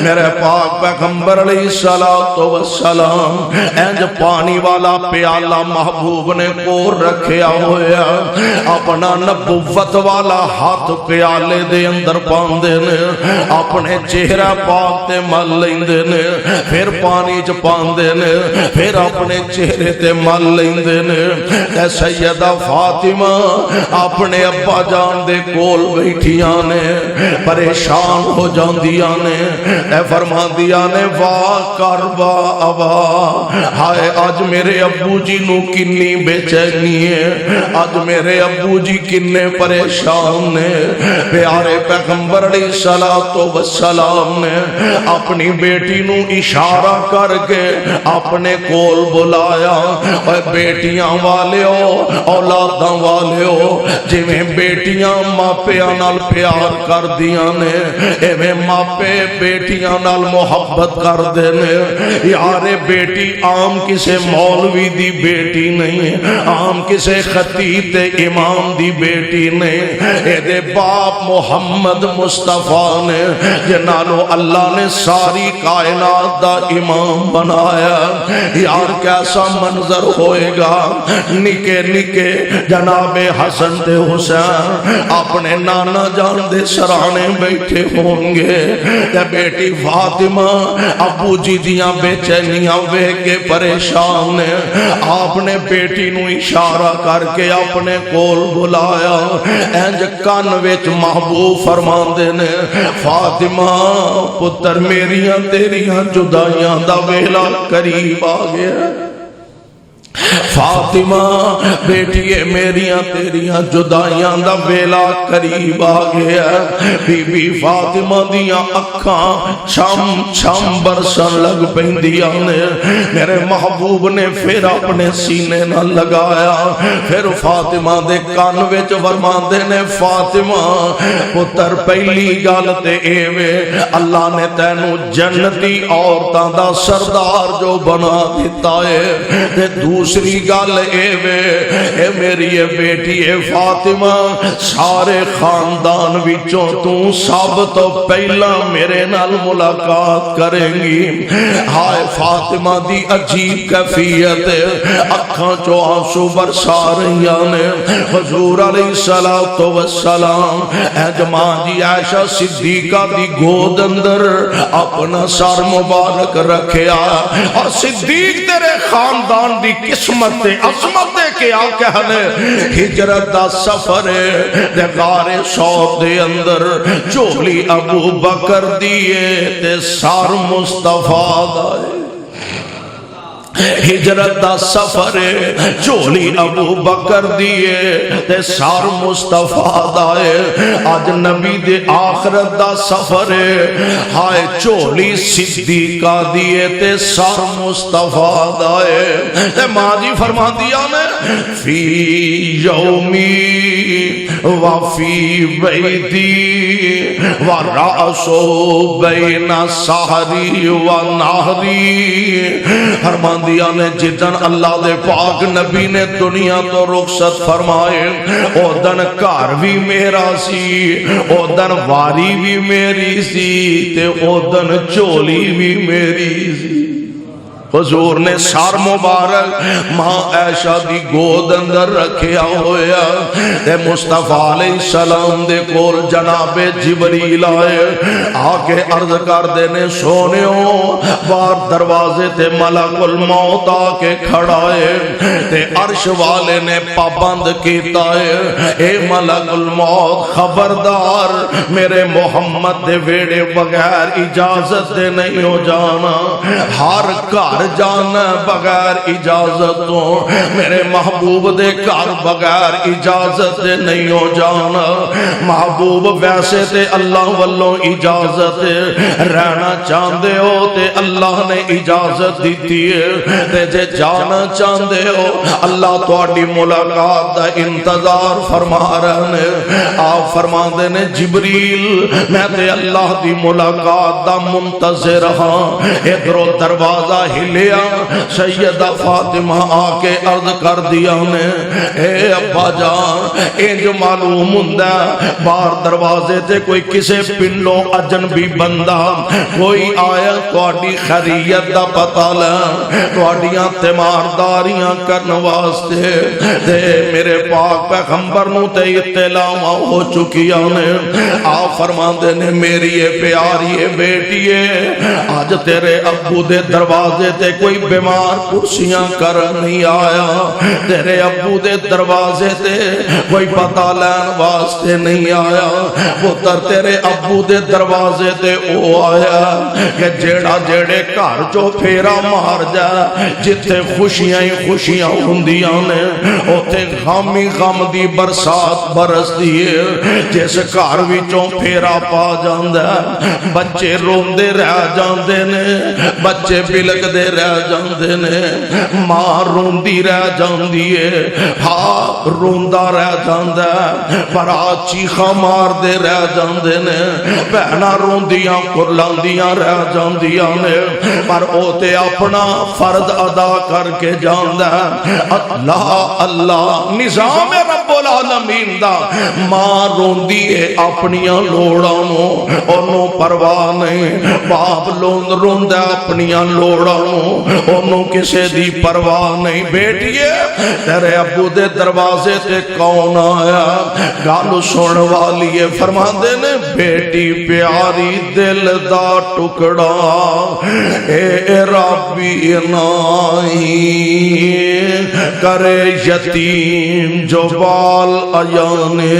میرے پاک پیغمبر علیہ السلام انج پانی والا پیالہ محبوب نے کول رکھیا ہویا، اپنا نبوت والا ہاتھ پیالے دے اندر پاندے نے، اپنے چہرہ پاک تے مل لیندے نے، پھر پانی چ پاندے نے، پھر اپنے چہرے تے مل لیندے نے۔ اے سیدہ فاطمہ اپنے ابا جان دے کول بیٹھیاں نے، پریشان ہو جاندیاں نے، اے فرماندیاں نے واہ کربا ابا، ہائے اج میرے ابو جی نو کنی بے چینی ہے، اج میرے ابو جی کنے پریشان نے۔ پیارے پیغمبر علیہ السلام نے اپنی بیٹی نو اشارہ کر کے اپنے کول بلایا، اے بیٹیاں والیو اولاداں والیو، جویں بیٹیاں ماپیاں نال پیار کر دیاں نے، ایویں ماپے بیٹیاں نال محبت کر دے نے۔ یار بیٹی عام کسے مولوی دی بیٹی نہیں، عام کسے خطیب تے امام دی بیٹی نہیں، اے دے باپ محمد مصطفیٰ نے جنالو اللہ نے ساری کائنات دا امام بنایا۔ یار کیسا منظر ہوئے گا، نکے نکے جناب حسن تے حسین اپنے نانا جان دے سرانے بیٹھے ہوں گے، تے بیٹی فاطمہ ابو جی دیاں بے چینیاں وے کے پریشان نے، آپ نے بیٹی نو اشارہ کر کے اپنے کول بلایا، انج کان وچ محبوب فرماندے نے فاطمہ پتر میریاں تیریاں جدائیاں دا ویلا قریب آ گیا، فاطمہ بیٹیے میریاں تیریاں جدائیاں دا ویلا قریب آ گیا۔ بی بی فاطمہ دیاں اکھاں چھم چھم برسن لگ پیندیاں نے، میرے محبوب نے پھر اپنے سینے نہ لگایا، پھر فاطمہ دے کان وچ فرماندے نے فاطمہ پتر پہلی گل تے ایوے اللہ نے تینوں جنتی عورتاں دا سردار جو بنا دیتا ہے، تے دوسری گل اے میری بیٹی فاطمہ سارے خاندان وچوں تو سب تو پہلا میرے نال ملاقات کرے گی۔ ہائے فاطمہ دی عجیب کیفیت، اکھاں چوں آنسو برسا رہیاں نے۔ حضور علیہ السلام جماع جی عائشہ صدیقہ دی گود اندر اپنا سر مبارک رکھیا، اور صدیق تیرے خاندان دی قسمت عظمت دے کے آ کہنے ہجرت دا سفر دے غار ثور دے اندر چولی ابو بکر دیے تے سار مصطفیٰ دائے، ہجرت دا سفر چولی ابو بکر دیے تے سار مصطفیٰ دائے، آج نبی دے آخرت دا سفر ہائے چولی صدیقہ دیے تے سار مصطفیٰ دائے۔ تے ماں جی فرما دیا نے فی یومی وفی بیتی و رأسو بین سحری و نہری، فرما دیا نے جدن اللہ دے پاک نبی نے دنیا تو رخصت فرمائے، او دن کار بھی میرا سی، او دن واری بھی میری سی، تے او دن چولی بھی میری سی۔ حضور نے سار مبارک ماں عائشہ دی گود اندر رکھیا ہویا، تے مصطفیٰ علیہ السلام دے کول جناب جبریل آئے، آکے عرض کر دینے سونیوں بار دروازے تے ملک الموت آکے کھڑائے، تے عرش والے نے پابند کیتا ہے اے ملک الموت خبردار میرے محمد دے ویڑے بغیر اجازت دے نہیں ہو جانا، ہر کار جانا بغیر اجازتوں، میرے محبوب دے کار بغیر اجازت دے نہیں ہو جانا۔ محبوب ویسے تے اللہ والوں اجازت رہنا چاہندے ہو تے اللہ نے اجازت دیتی ہے، تے جے جانا چاہندے ہو اللہ تواڈی ملاقات دا انتظار فرما رہے نے۔ آپ فرما دے نے جبریل میں تے اللہ دی ملاقات دا منتظر ہاں، ادھروں دروازہ ہل لیا سیدہ فاطمہ آ کے عرض کر دیا نے اے ابا جان انج معلوم ہوندا باہر دروازے تے کوئی کسے پنڈوں اجنبی بندہ کوئی آیا تہاڈی خیریت دا پتہ لے تہاڈیاں تیمارداریاں کرن واسطے تے میرے پاک پیغمبر نو تے اطلاع ہو چکیاں نے آپ فرماندے نے میری پیاری بیٹی آج تیرے ابو دے دروازے تے کوئی بیمار کرسیاں کر نہیں آیا تیرے ابو دے دروازے تے کوئی پتہ لین واسطے نہیں آیا پتر تیرے ابو دے دروازے تے او آیا کہ جیڑا جیڑے گھر چو پھیرا مار جا جتھے خوشیاں ہی خوشیاں ہوندیاں نے اوتھے غم ہی غم دی برسات برس دیئے جس گھر وچوں پھیرا پا جاندا بچے روندے رہ جاندے نے بچے بلکدے رہ جاندے نے ماں روندی رہ جاندی ہے ہاں روندا رہ جاندا بھرا چیخاں ماردے رہ جاندے نے بہناں روندیاں کرلاندیاں رہ جاندیاں نے پر او تے اپنا فرض ادا کر کے جاندا اللہ اللہ نظام رب العالمین دا ماں روندی ہے اپنیاں لوڑاں نو اونوں پرواہ نہیں باپ روندا اپنیاں لوڑاں نو اونوں کسے دی پرواہ نہیں بیٹیے تیرے ابو دے دروازے تے کون آیا گل سن والی ہے فرماندے نے بیٹی پیاری دل دا ٹکڑا اے ربی نائی کرے یتیم جو بال ایانے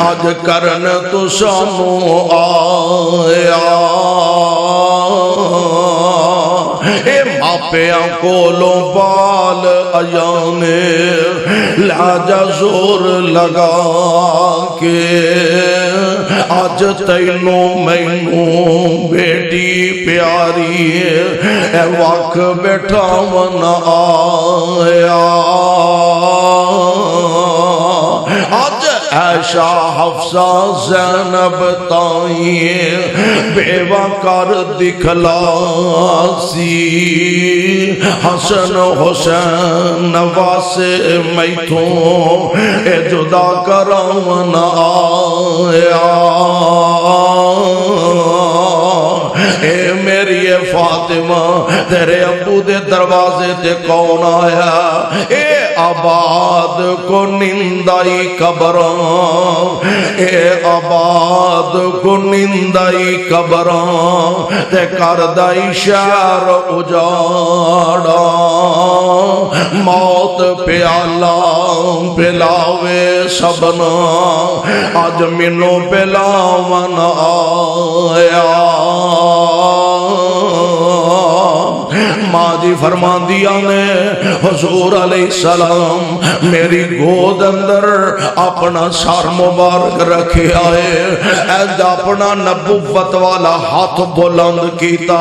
اج کرن تو سانو آیا اے ماپیاں کولوں بال ایانے لاجا زور لگا کے آج تینوں مینوں بیٹی پیاری اے وقت بیٹھا ونا آیا آج عائشہ حفصہ زینب تائیں بیوہ کر دکھلا سی حسن حسین نواسے میتھوں اے جدا کرامن آیا اے میری فاطمہ تیرے ابو دے دروازے تے کون آیا اے آباد کو نندائی قبراں اے آباد کو نندائی قبراں تے کردائی شہر اجاڑا موت پیالہ پلاوے سبنا آج منو پلاون آیا ماں جی فرمان دیا نے حضور علیہ السلام میری گود اندر اپنا سر مبارک رکھے آئے ایجا اپنا نبوت والا ہاتھ بلند کیتا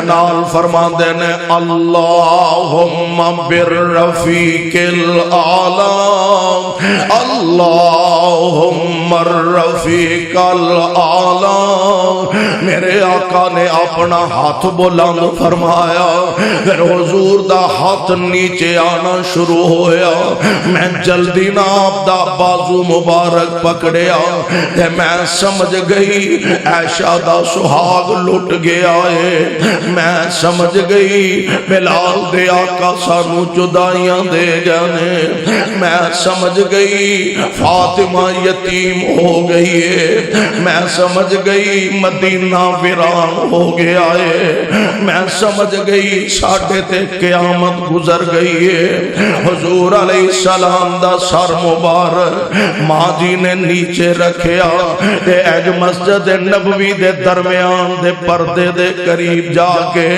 نال فرمان دینے اللہم بالرفیق الاعلی اللہم الرفیق الاعلی میرے آقا نے اپنا ہاتھ بلند فرمایا پھر حضور دا ہاتھ نیچے آنا شروع ہویا میں جلدی نا آپ دا بازو مبارک پکڑیا تے میں سمجھ گئی عائشہ دا سہاگ لٹ گیا ہے میں سمجھ گئی بلال دے آقا سانو جدائیاں دے جانے میں سمجھ گئی فاطمہ یتیم ہو گئی ہے میں سمجھ گئی مدینہ ویران ہو گیا ہے میں سمجھ گئی ساڑھے تے قیامت گزر گئی ہے حضور علیہ السلام دا سر مبارک ماں جی نے نیچے رکھیا تے ایج مسجد نبوی دے درمیان دے پردے دے قریب جا کے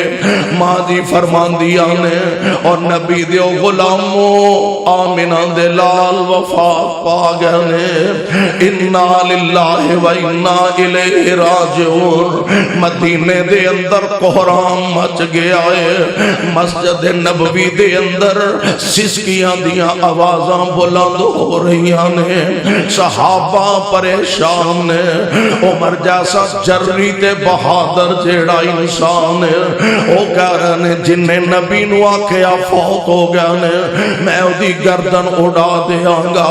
ماں جی فرمان دیا نے اور نبی دیو غلاموں آمینہ دے لال وفات پا گئے نے انا للہ و انا الیہ راجعون مدینے دے اندر کوہرام مچ گیا ہے مسجد نبوی دے اندر سسکیاں دیاں آوازاں بلند ہو رہیاں نے، صحابہ پریشان نے، عمر جیسا جرری تے بہادر جیڑا انسان ہے او کہہ رہے نے جنہیں نبی نو آکھیا فوت ہو گیا نے میں او دی گردن اڑا دیاں گا۔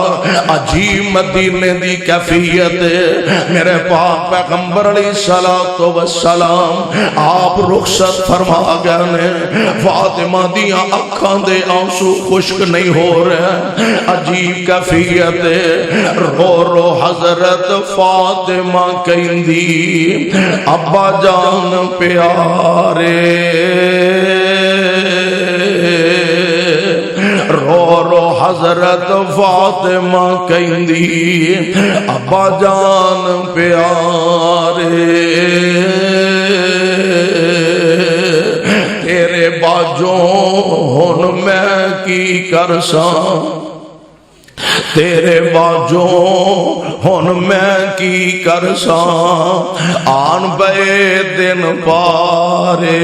عجیب مدینے دی کیفیت ہے، میرے پاک پیغمبر علیہ السلام آپ رخصت فرما گئے نے، فاطمہ دیاں اکھاں دے آنسو خشک نہیں ہو رہے، عجیب کیفیت ہے، رو رو حضرت فاطمہ کہندی ابا جان پیارے، رو رو حضرت فاطمہ کہندی ابا جان پیارے، تیرے باجوں ہن میں کی کرساں، تیرے باجوں ہن میں کی کرساں، آن بے دن پارے،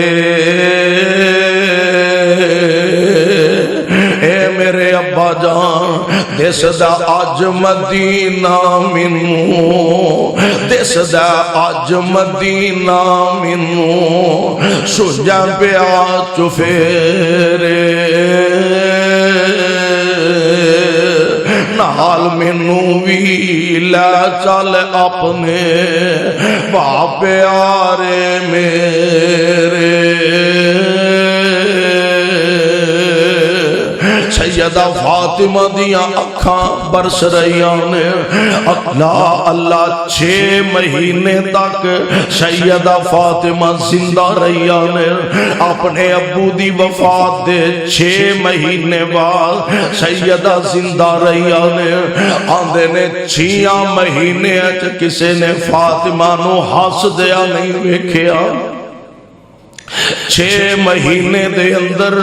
اے میرے ابا جان دس دا اج مدینہ مینوں، دس دا اج مدینہ مینوں، سجا پیا چفیرے، نال مینوں وی لے چل اپنے باپ پیارے میرے، سیدہ فاطمہ دیاں اکھاں برس رہیاں نے، اللہ اللہ 6 مہینے تک سیدہ فاطمہ زندہ رہیاں نے، اپنے ابو دی وفات دے 6 مہینے بعد سیدہ زندہ رہیاں نے، آندے نے 6 مہینے کسے نے فاطمہ نو ہس دیا نہیں ویکھیا، 6 مہینے دے اندر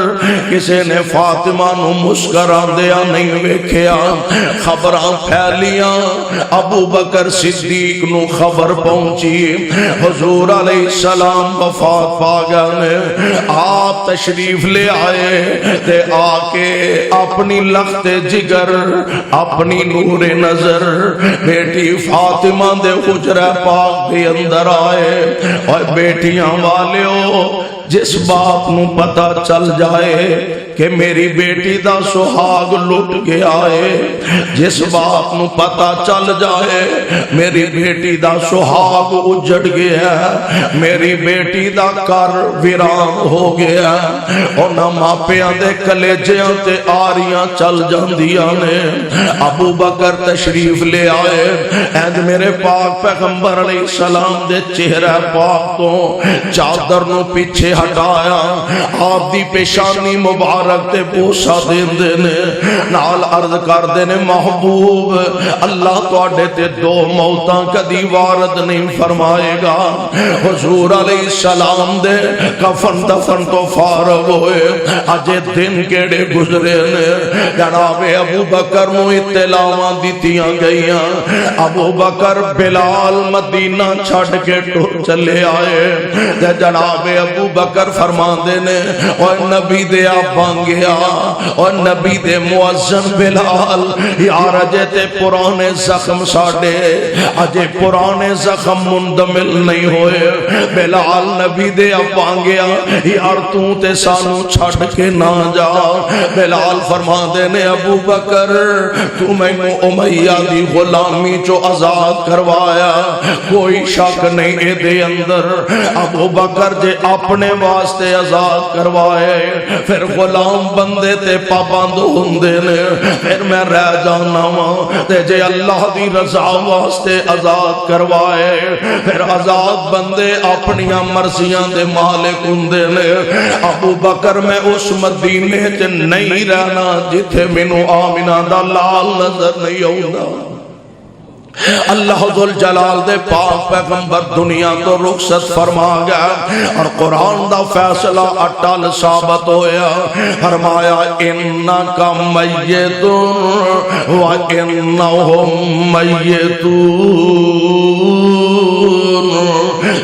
کسے نے فاطمہ نو مسکران دیا نہیں ویکھیا، خبراں پھیلیاں، ابو بکر صدیق نو خبر پہنچی حضور علیہ السلام وفات پا گئے، آپ تشریف لے آئے تے آ کے اپنی لخت جگر اپنی نور نظر بیٹی فاطمہ دے حجرہ پاک دے اندر آئے، اور بیٹیاں والیو جس باپ نو پتہ چل جائے کہ میری بیٹی دا سہاگ لٹ گیا ہے، جس باپ نو پتہ چل جائے میری بیٹی دا سہاگ اجڑ گیا ہے، میری بیٹی دا گھر ویران ہو گیا ہے، انہاں ماپیاں دے کلیجیاں تے آریاں چل جاندیاں نے، ابو بکر تشریف لے آئے، اے میرے پاک پیغمبر علیہ السلام دے چہرہ پاک تو چادر نو پیچھے ہٹایا، آپ دی پیشانی مبارک تے بوسا دیندے نے، نال عرض کر دینے محبوب اللہ توڑے تے 2 موتاں کدی وارد نہیں فرمائے گا، حضور علیہ السلام دے کفن دفن تو فارغ ہوئے، اجے دن کیڑے گزرے نے، جناب ابو بکر نو اطلاعاں دیتیاں گئیاں، ابو بکر بلال مدینہ چھڑ کے ٹر چلے آئے، جناب ابو بکر فرما دینے اور نبی دے آپ بانگیا، اور نبی دے معظم بلال یار اجے تے پرانے زخم ساڑے، اجے پرانے زخم مندمل نہیں ہوئے، بلال نبی دے آپ بانگیا یار تو تے سانو چھڑ کے نہ جا، بلال فرما دینے ابو بکر تو میں امیہ دی غلامی چو آزاد کروایا، کوئی شک نہیں اے دے اندر، ابو بکر جے اپنے واسطے آزاد کروائے پھر غلام بندے تے پابند ہوندے نے، پھر میں رہ جانا ہوں تے جے اللہ دی رضا واسطے آزاد کروائے پھر آزاد بندے اپنی مرضیاں دے مالک ہوندے نے، ابو بکر میں اس مدینے تے نہیں رہنا جتھے مینوں آمنہ دا لال نظر نہیں ہوندا، اللہ ذو الجلال دے پاک پیغمبر دنیا تو رخصت فرما گیا، اور قرآن دا فیصلہ اٹل ثابت ہویا، فرمایا انکا میت و انہم میتون،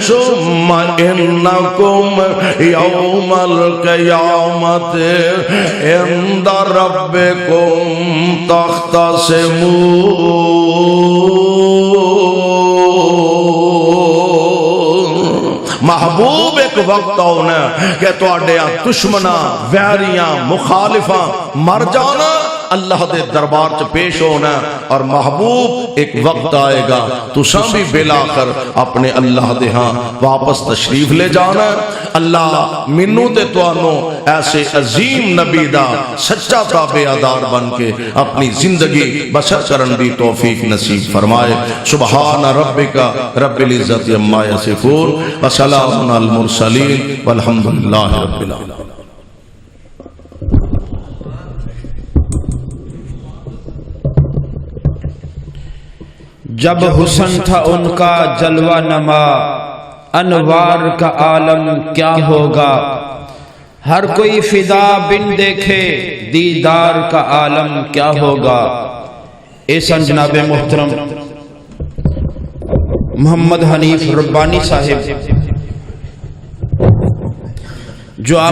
ثم انکم یوم القیامت عند ربکم تختصمون۔ محبوب ایک وقت ہونا کہ تواڈیاں دشمناں ویریاں مخالفاں مر جانا، اللہ دے دربار چ پیش ہونا، اور محبوب ایک وقت آئے گا تساں بھی بلا کر اپنے اللہ دے ہاں واپس تشریف لے جانا۔ اللہ منو تے توانو ایسے عظیم نبی دا سچا تابعدار بن کے اپنی زندگی بسر کرن دی توفیق نصیب فرمائے۔ سبحان ربک رب العزت عما یصفون وسلام علی المرسلین والحمد للہ رب العالمین۔ جب حسن تھا ان کا جلوہ نما، انوار کا عالم کیا ہوگا، ہر کوئی فدا بن دیکھے دیدار کا عالم کیا ہوگا۔ احسان جناب محترم محمد حنیف ربانی صاحب جو آپ